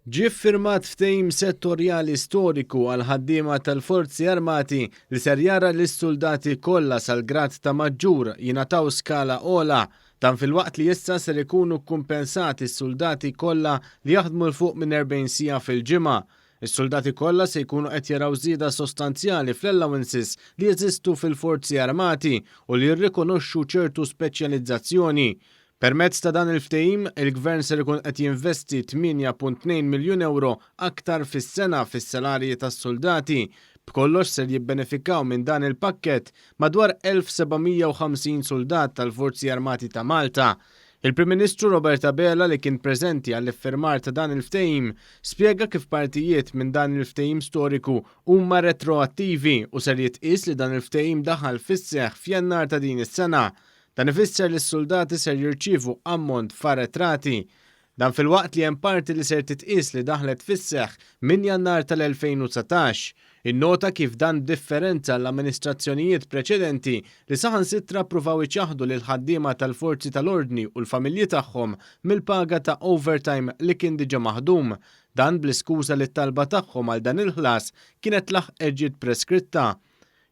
Ġie ffirmat ftehim settorjali storiku għal ħaddiema tal-Forzi Armati li ser jara lis-soldati kollha sal-grad ta' maġġur jingħataw skala ogħla dan fil-waqt li issa ser ikunu kumpensati s-soldati kollha li jaħdmu l fuq minn 40 siegħa fil-ġimgħa. Is-soldati kollha se jkunu qed jaraw żieda sostanzjali fl-allowances li jeżistu fil-Forzi Armati u li jirrikonoxxu ċertu speċjalizzazzjoni. Permezz ta' dan il-ftehim, il-Gvern ser ikun qed jinvesti 8.2 miljun euro aktar fis-sena fis-salarji tas-soldati. B'kollox ser jibbenefikaw minn dan il-pakkett madwar 1750 soldat tal-Forzi Armati ta' Malta. Il-Prim Ministru Robert Abela li kien preżenti għall-iffirmar ta' dan il-ftehim spjega kif partijiet minn dan il-ftehim storiku huma retroattivi u ser jitqies li dan il-ftehim daħal fis-seħħ f'Jannar ta' din is-sena. Dan ifisser li s-soldati ser jirċievu ammont f'arretrati. Dan fil-waqt li hemm parti li ser titqies li daħlet fis-seħħ minn Jannar tal-2019. Innota kif dan differenza l-amministrazzjonijiet preċedenti li saħansittra ppruvaw iċaħdu lil ħaddiema tal-forzi tal-ordni u l-familji tagħhom mill-paga ta' overtime li kien diġà maħdum. Dan bl-iskuża li t-talba tagħhom għal dan il-ħlas kienet laħqeġiet preskritta.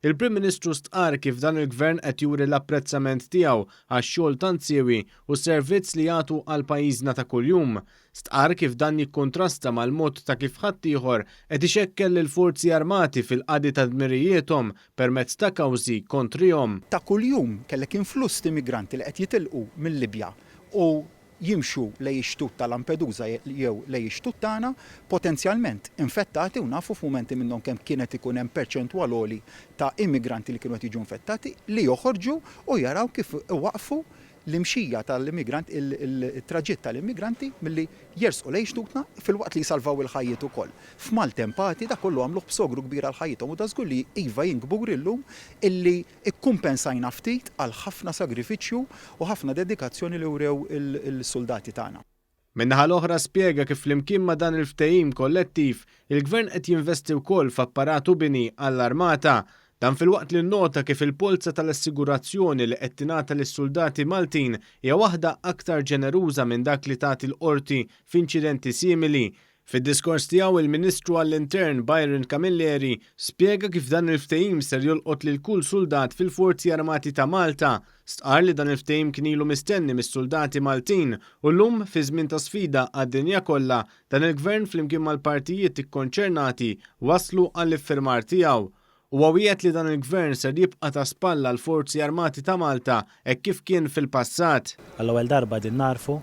Il-Prim Ministru stqar kif dan il-Gvern qed juri l-apprezzament tiegħu għax-xogħol tant siewi u s-servizz li jagħtu għal pajjiżna ta' kuljum. Stqar kif dan jikkontrasta mal-mod ta' kif ħaddieħor qed ixekkel lill-Forzi Armati fil-qadi ta' dmirijietom permezz ta' kawżi kontrihom. Ta' kuljum kellek influss immigranti li qed jitilqu mill-Libja u jimxu lej ix-xtut ta' Lampedusa jew lej ix-xtut tagħna potenzjalment infettati u nafu f'mumenti minnhom kemm kienet ikun hemm perċentwal għoli ta' immigranti li kienu qed jiġu infettati li joħorġu u jaraw kif waqfu l-imxija tal-immigranti, il-traġitt tal-immigranti milli jersqu lejn xtutna fil-waqt li jsalvaw il-ħajjiet ukoll. F'Maltempati da kollu għamluh b'sogru kbir għal ħajjithom u da żgur li iva jinkbur illum illi ikkumpensajna ftit għal ħafna sagrifiċċju u ħafna dedikazzjoni li wrew il-soldati tagħna. Min-naħa l-oħra spjega kif flimkien ma' dan il-ftehim kollettiv, il-Gvern qed jinvesti wkoll f'apparatu bini għall-Armata. Dan fil-waqt li nnota kif il-polza tal-assigurazzjoni li qed tingħata lis-soldati Maltin hija waħda aktar ġeneruża minn dak li tagħti l-qorti f'inċidenti simili. Fid-diskors tiegħu il-Ministru għall-Intern Byron Camilleri spjega kif dan il-ftehim ser jolqot lil kull soldat fil-Forzi Armati ta' Malta. Stqar li dan il-ftehim kien ilu mistenni mis-soldati Maltin u llum fi żmien ta' sfida għad-dinja kollha dan il-Gvern flimkien mal-partijiet ikkonċernati waslu għall-iffirmar tiegħu. U għawiet li dan il-Gvern ser jibqa' ta' spalla l-Forzi Armati ta' Malta hekk kif kien fil-passat. Għall-ewwel darba din narfu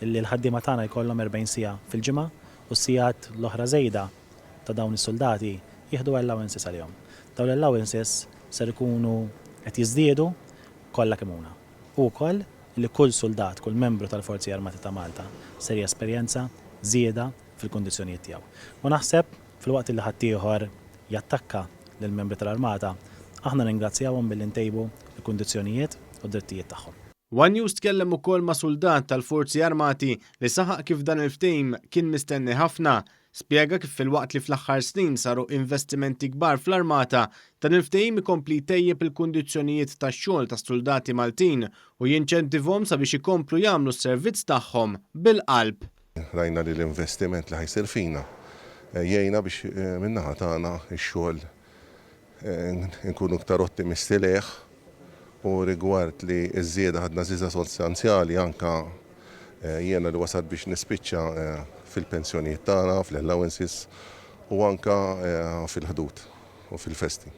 li l-ħaddiema tagħna jkollhom 40 siegħa fil-ġimgħa u s-sigħat l-oħra żejda ta' dawn is-soldati jieħdu allowances għalihom. Dawn l-allowances ser ikunu qed jiżdiedu kollha kemm huma. U wkoll li kull soldat, kull membru tal-Forzi Armati ta' Malta ser jesperjenza żieda fil-kundizzjonijiet tiegħu. U naħseb fil-waqt li ħaddieħor jattakka lill-membri tal-Armata, aħna ningrazzjawhom billi ntejbu l-kundizzjonijiet u d-drittijiet tagħhom. One News tkellem ukoll ma' soldat tal-Forzi Armati li saħaq kif dan il-ftehim kien mistenni ħafna. Spjega kif fil-waqt li fl-aħħar snin saru investimenti kbar fl-Armata, dan il-ftehim ikompli jtejjeb il-kundizzjonijiet tax-xogħol tas-soldati Maltin u jinċentivhom sabiex ikomplu jagħmlu s-servizz tagħhom bil-qalb. Rajna li l-investiment li ħajsir fina jgħinna biex min-naħa tagħna x-xogħol nkunu iktar ottimisti leħ u rigward li ż-żieda ħadna żieda sostanzjali anka jiena li wasal biex nispiċċa fil-pensjonijiet tagħna, fl-allowances u anka fil-ħdud u fil-festi.